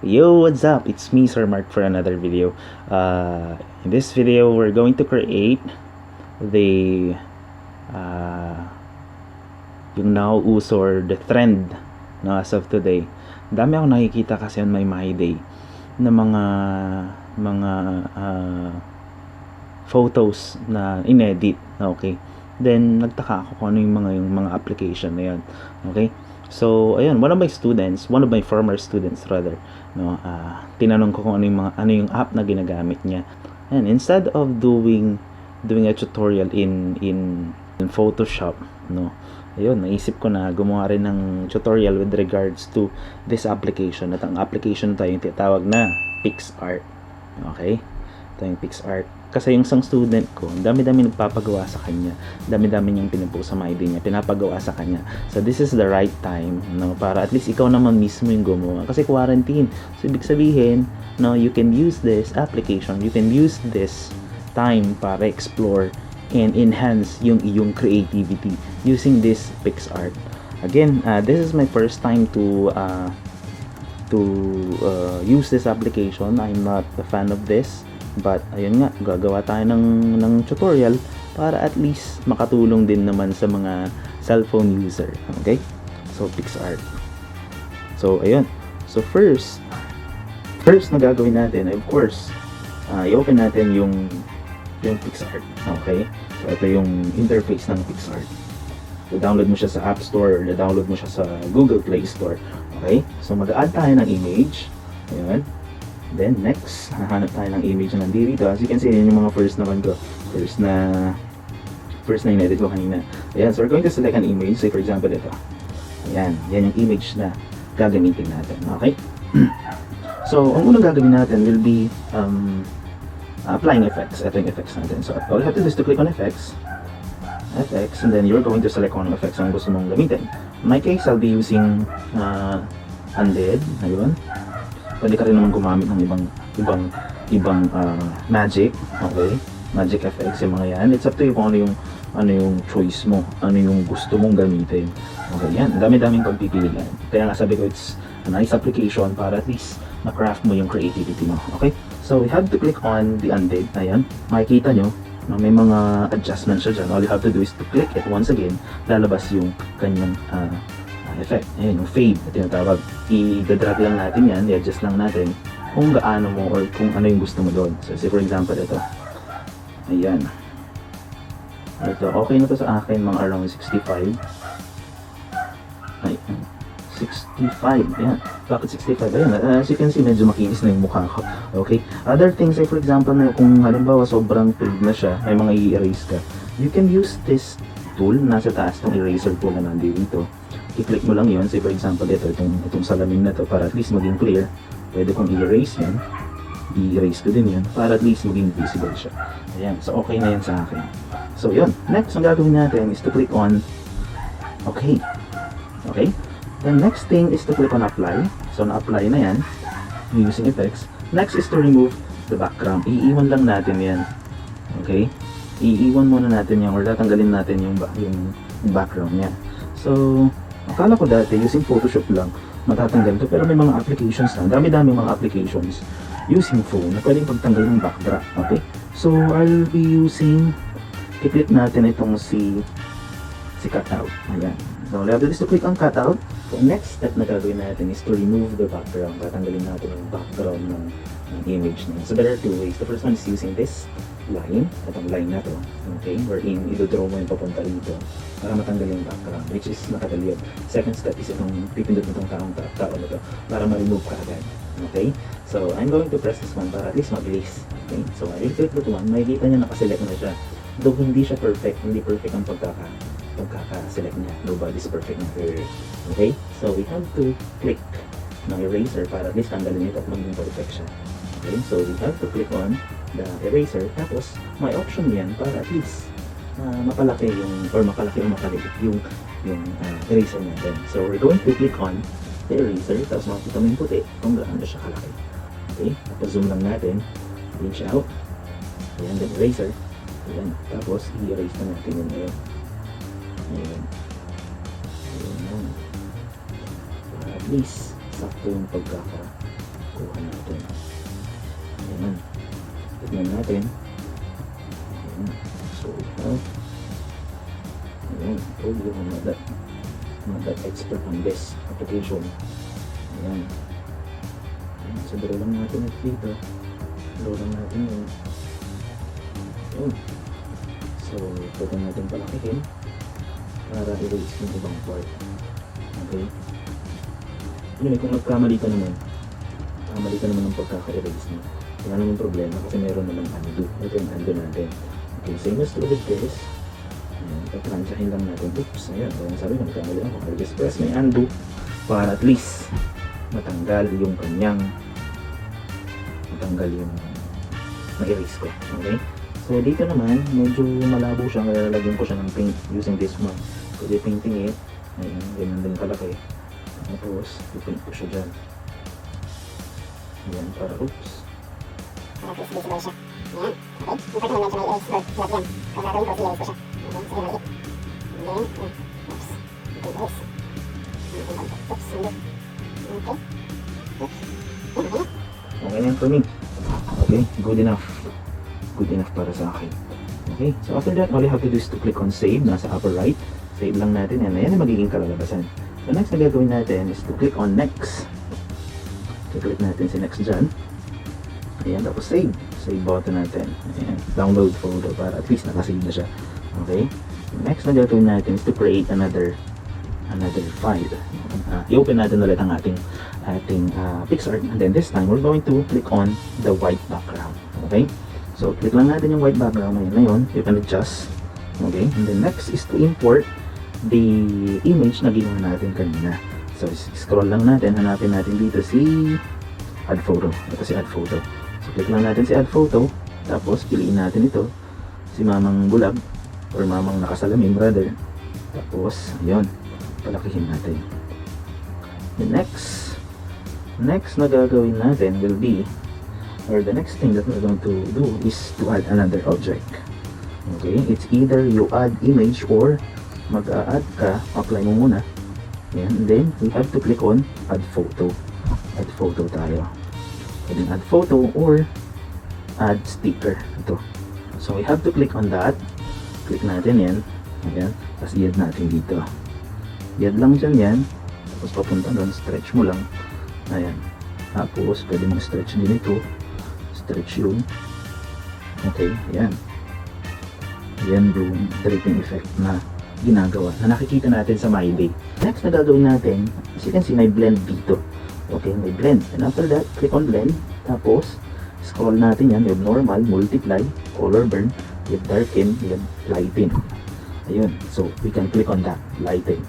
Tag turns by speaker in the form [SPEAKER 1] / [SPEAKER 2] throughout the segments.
[SPEAKER 1] Yo, what's up? It's me, Sir Mark, for another video. In this video, we're going to create the yung nauuso or the trend no, as of today. Dami ako nakikita kasi on my day na mga photos na inedit. Okay, then nagtaka ako kung ano yung mga application na yan. Okay, so ayun, one of my former students rather, no, tinanong ko kung ano yung app na ginagamit niya. And instead of doing a tutorial in Photoshop, no, ayun, naisip ko na gumawa rin ng tutorial with regards to this application. At ang application tayo yung tinatawag na PicsArt. Okay, ito yung PicsArt. Kasi yung isang student ko, dami-dami nagpapagawa sa kanya, dami-dami niyang pinupost sa my ID niya, pinapagawa sa kanya. So this is the right time, no, para at least ikaw naman mismo yung gumawa. Kasi quarantine, so ibig sabihin, no, you can use this application, you can use this time para explore and enhance yung iyong creativity using this PicsArt. Again, this is my first time to use this application. I'm not a fan of this, but ayun nga, gagawa tayo ng tutorial para at least makatulong din naman sa mga cellphone user. Okay, so PicsArt. So ayun, so first na gagawin natin, of course, i-open natin yung PicsArt. Okay, so ito yung interface ng PicsArt. I-download mo siya sa App Store or i-download mo siya sa Google Play Store. Okay, so mag-add tayo ng image. Ayun. Then next, hahanap tayo ng image na nandito. As you can see, yun yung mga first na in-edit ko kanina. Ayan, so we're going to select an image. Say for example ito. Ayan, yan yung image na gagamitin natin. Okay? So, ang unang gagawin natin will be applying effects. Ito yung effects natin. So, all you have to do is to click on effects, and then you're going to select kung anong effects ang gusto mong gamitin. In my case, I'll be using undead. Ayun. Pwede ka rin naman gumamit ng ibang magic, okay? Magic effects, yung mga yan. It's up to you kung ano yung choice mo, ano yung gusto mong gamitin. Okay, yan. Dami-daming pagpipilian. Kaya nga sabi ko, it's a nice application para at least na-craft mo yung creativity mo. Okay? So, we have to click on the undead. Ayan. Makikita nyo, no, may mga adjustments siya dyan. All you have to do is to click it once again. Lalabas yung kanyang effect. Ayan, yung fade na tinatawag. I-drag lang natin yan, i-adjust lang natin kung gaano mo or kung ano yung gusto mo doon. So, say for example, ito. Ayan. Ito, okay na to sa akin, mga around 65. Ay, 65. Ayan. Bakit 65? Ayan. As you can see, medyo makinis na yung mukha ko. Okay. Other things, say for example, na kung halimbawa sobrang fade na siya, may mga i-erase ka. You can use this tool. Nasa taas itong eraser tool na nandito. I-click mo lang yun. Say for example, itong salamin na to para at least maging clear. Pwede kong i-erase yan. I-erase ko din yan para at least maging visible siya. Ayan. So, okay na yan sa akin. So, yun. Next, ang gagawin natin is to click on okay. Okay? Then, next thing is to click on apply. So, na-apply na yan using effects. Next is to remove the background. Iiwan lang natin yan. Okay? Iiwan muna natin yan or tatanggalin natin yung background niya. So, akala ko dati using Photoshop lang matatanggal to, pero may mga applications na, dami-dami mga applications using phone na pwedeng pagtanggal ng backdrop. Okay, so I'll be using, i-click natin itong si cutout. Ayan, so level is to click on cutout. So next step na gagawin natin is to remove the background. Tatanggalin natin yung background ng image na. So there are two ways. The first one is using this line, itong line na to, okay, wherein i-draw mo yung papunta dito para matanggal yung background, which is nakadali yun. Second step is itong pipindot mo itong tao na to para ma-remove ka agad. Okay, so I'm going to press this one para at least mabilis. Okay, so I will click that one. Makikita nyo nakaselect na siya, though hindi siya perfect, hindi perfect ang pagkaka-select niya. Nobody's perfect na here. Okay, so we have to click ng eraser para at least tanggalin ito at maging perfect siya. Okay, so we have to click on the eraser, tapos may option yan para at least mapalaki o makaliit yung eraser natin. So we're going to click on the eraser, tapos makikita mo yung puti kung gaano siya kalaki. Okay, tapos zoom lang natin, pinch out, ayan, then eraser, ayan, tapos i-erase na natin yun ngayon. Ayan, ayan, para at least sakto yung nakuha natin. Ayan. Tignan natin. Ayan. So, ayan. Told you, I'm not that expert on this application. Ayan. Ayan. So, draw lang natin dito. Draw lang natin yun. Ayan. So, pwede natin palakihin para i-release yung ibang part. Okay? Anyway, kung magkamali ka naman ng pagkaka-erase mo, wala naman problema kasi meron naman undo. Ito yung undo natin. Okay, same as with this. Ayan, patransyahin lang natin. Oops, ayan. Kung sabi ko, magkamali ako. I'll just press may undo para at least matanggal yung ma-erase ko. Okay? So, dito naman, medyo malabo siya. Kaya lagyan ko siya ng paint using this one. Pwede painting it. Ayan, ganyan din kalaki. Tapos, i-paint ko siya dyan. Ayan, para oops.
[SPEAKER 2] Para at least visible siya. Ayan, okay. Yung part naman medyo may erase or flat yan. Kaya gagawin ko, i-erase ko siya. Ayan, sige maliit. And then, oops. I-erase. Oops, undo. Okay. Oops. Ayan, okay na.
[SPEAKER 1] Okay na for me. Okay, good enough. Good enough para sa akin. Okay, so after that, all you have to do is to click on save, nasa upper right. Save lang natin yan. Ayan yung magiging kalalabasan. So next na gagawin natin is to click on next. Click natin si next dyan. Ayan, tapos save. Save button natin. Ayan, download folder para at least nakasave na siya. Okay, next na gagawin natin is to create another file. I-open natin ulit ang ating PicsArt, and then this time we're going to click on the white background. Okay, so click lang natin yung white background ngayon. You can adjust. Okay, and then next is to import the image na ginawa natin kanina. So scroll lang natin, hanapin natin dito si add photo. Ito si add photo. So click lang natin si add photo, tapos piliin natin ito, si mamang bulag or mamang nakasalamin rather. Tapos ayun, palakihin natin. The next na gagawin natin will be, or the next thing that we're going to do is to add another object. Okay, it's either you add image or mag-a-add ka, apply mo muna. Yan, and then we have to click on add photo. Add photo tayo. Pwedeng add photo or add sticker. Ito. So we have to click on that. Click natin yan. Ayan. Tapos i-add natin dito. I-add lang dyan yan. Tapos papunta doon, stretch mo lang. Ayan. Tapos pwede mong stretch din ito. Stretch yun. Okay, ayan. Yan yung draping effect na ginagawa na nakikita natin sa My Day. Next na gagawin natin, as you can see, may blend dito. Okay, may blend. And after that, click on blend. Tapos, scroll natin yan. You have normal, multiply, color burn, you have darken, you have lighten. Ayun. So, we can click on that, lighten.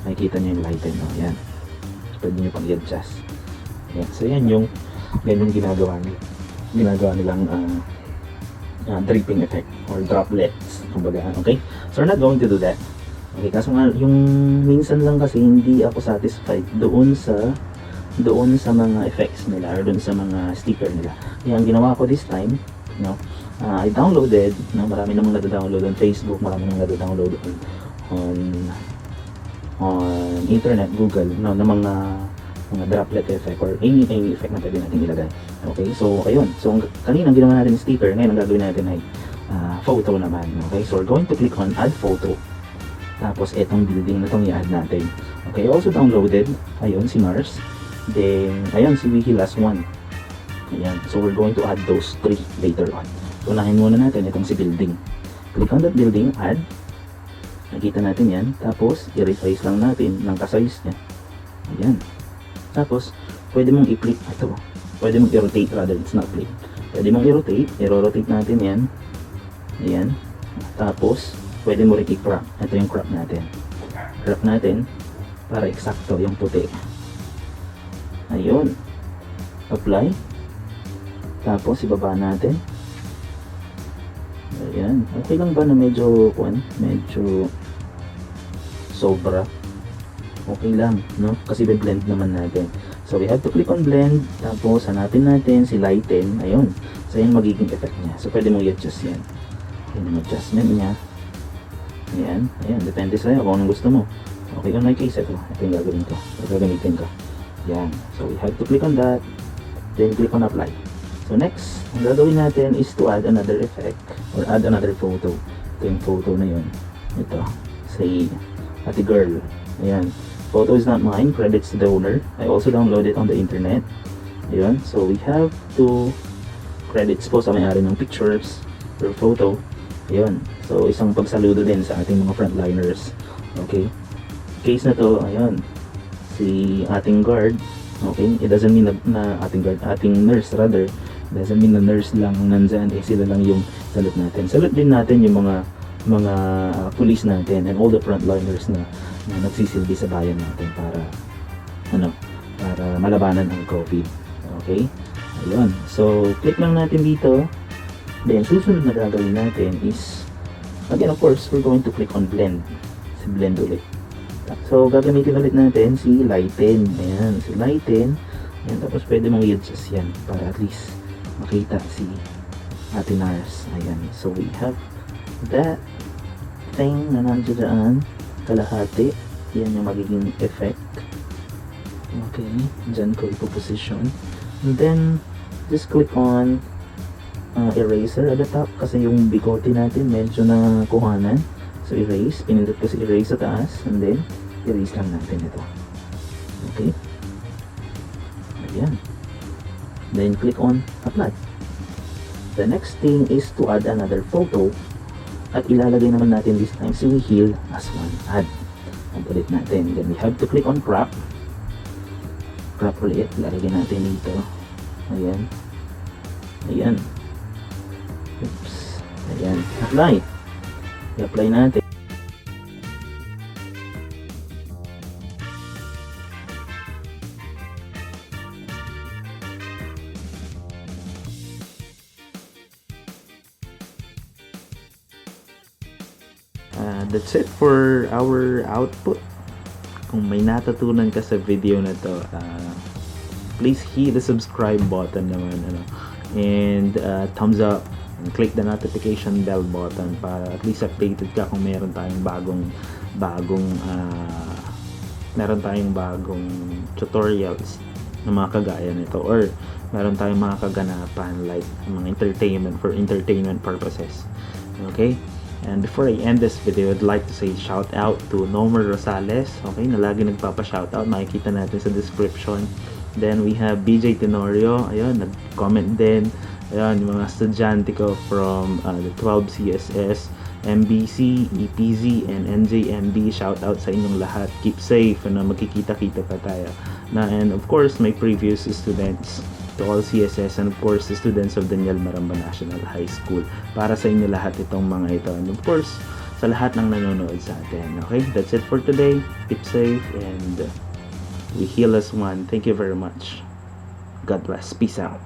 [SPEAKER 1] Makikita nyo yung lighten. No? Ayan. Pwede nyo pang i-adjust. Ayan. So, yan yung ganyan ginagawa nilang dripping effect or droplets, kumbaga. Okay, so we're not going to do that. Okay, kaso nga yung minsan lang kasi hindi ako satisfied doon sa mga effects nila or doon sa mga sticker nila. Kaya ang ginawa ko this time, I downloaded, marami namang nado-download on Facebook, marami namang nado-download on internet, Google, na mga droplet effect or any effect na pwede natin ilagay. Okay, so ayun. So kanina ginawa natin sticker, ngayon ang gagawin natin ay photo naman. Okay, so we're going to click on add photo. Tapos etong building na itong i-add natin. Okay, I also downloaded, ayun, si Mars. Then, ayun, si Wiki last one. Ayan, so we're going to add those three later on. So unahin muna natin itong si building. Click on that building, add. Nakita natin yan. Tapos, i-resize lang natin ng ka-size niya. Ayan. Tapos, pwede mong i-flip ito. Pwede mong i-rotate rather, it's not flip. Pwede mong i-rotate. I-rotate natin yan. Ayan. Tapos, pwede mo rin i-crop. Ito yung crop natin. Crop natin para eksakto yung puti. Ayun. Apply. Tapos, ibaba natin. Ayan. Okay lang ba na medyo sobra? Okay lang, no? Kasi blend naman natin. So, we have to click on blend. Tapos, hanapin natin si lighten. Ayun. So, yan magiging effect niya. So, pwede mo i-adjust yan. Yan yung adjustment niya. Ayan. Ayan. Depende sa'yo kung anong gusto mo. Okay, on my case, ito yung gagawin ko. Ito gagamitin ko. Yan. So, we have to click on that. then click on apply. So next, ang gagawin natin is to add another effect or add another photo. Ito yung photo na yun. Ito, say, ate girl. Ayan. Photo is not mine, credits to the owner. I also downloaded on the internet. Ayan. So we have two credits po sa may-ari ng pictures or photo. Ayan. So isang pagsaludo din sa ating mga frontliners. Okay. Case na to, ayan. Si ating guard. Okay. It doesn't mean na ating guard, ating nurse rather. It doesn't mean na nurse lang nandyan. Sila lang yung salute natin. Salute din natin yung mga police natin and all the frontliners na nagsisilbi sa bayan natin para malabanan ang COVID. Okay? Ayun. So, click lang natin dito. Then, susunod na gagawin natin is, again, of course, we're going to click on blend. Si blend ulit. So, gagamitin ulit natin si lighten. Ayan, si lighten. Ayan, tapos pwede mong i-adjust yan para at least makita si Ate Nars. Ayan. So, we have that thing na nandiyan kalahati. Yan yung magiging effect. Okay. Diyan ko ipoposition. And then, just click on eraser at the top kasi yung bigote natin medyo na kuhanan. So, erase. Pinindot ko si erase sa taas. And then, erase lang natin ito. Okay. Ayan. Then, click on apply. The next thing is to add another photo. At ilalagay naman natin this time si Wihil as one. Add. Add ulit natin. Then, we have to click on crop. Crop ulit. Ilalagay natin dito. Ayan. Ayan. Oops. Ayan. Apply. I-apply natin. That's it for our output. Kung may natutunan ka sa video na to, please hit the subscribe button naman, and thumbs up, and click the notification bell button para at least updated ka kung meron tayong bagong tutorials na mga kagaya nito, or meron tayong mga kaganapan like mga entertainment purposes. Okay? And before I end this video, I'd like to say shout out to Nomer Rosales, okay, na lagi nagpapa-shout out, makikita natin sa description. Then we have BJ Tenorio, ayun, nag-comment din. Ayun, yung mga estudyante ko from the 12 CSS, MBC, EPZ, and NJMB. Shout out sa inyong lahat. Keep safe, magkikita-kita pa tayo. And of course, my previous students to all CSS, and of course the students of Daniel Maramba National High School. Para sa inyo lahat itong mga ito, and of course sa lahat ng nanonood sa atin. Okay, that's it for today. Keep safe and we heal as one. Thank you very much. God bless. Peace out.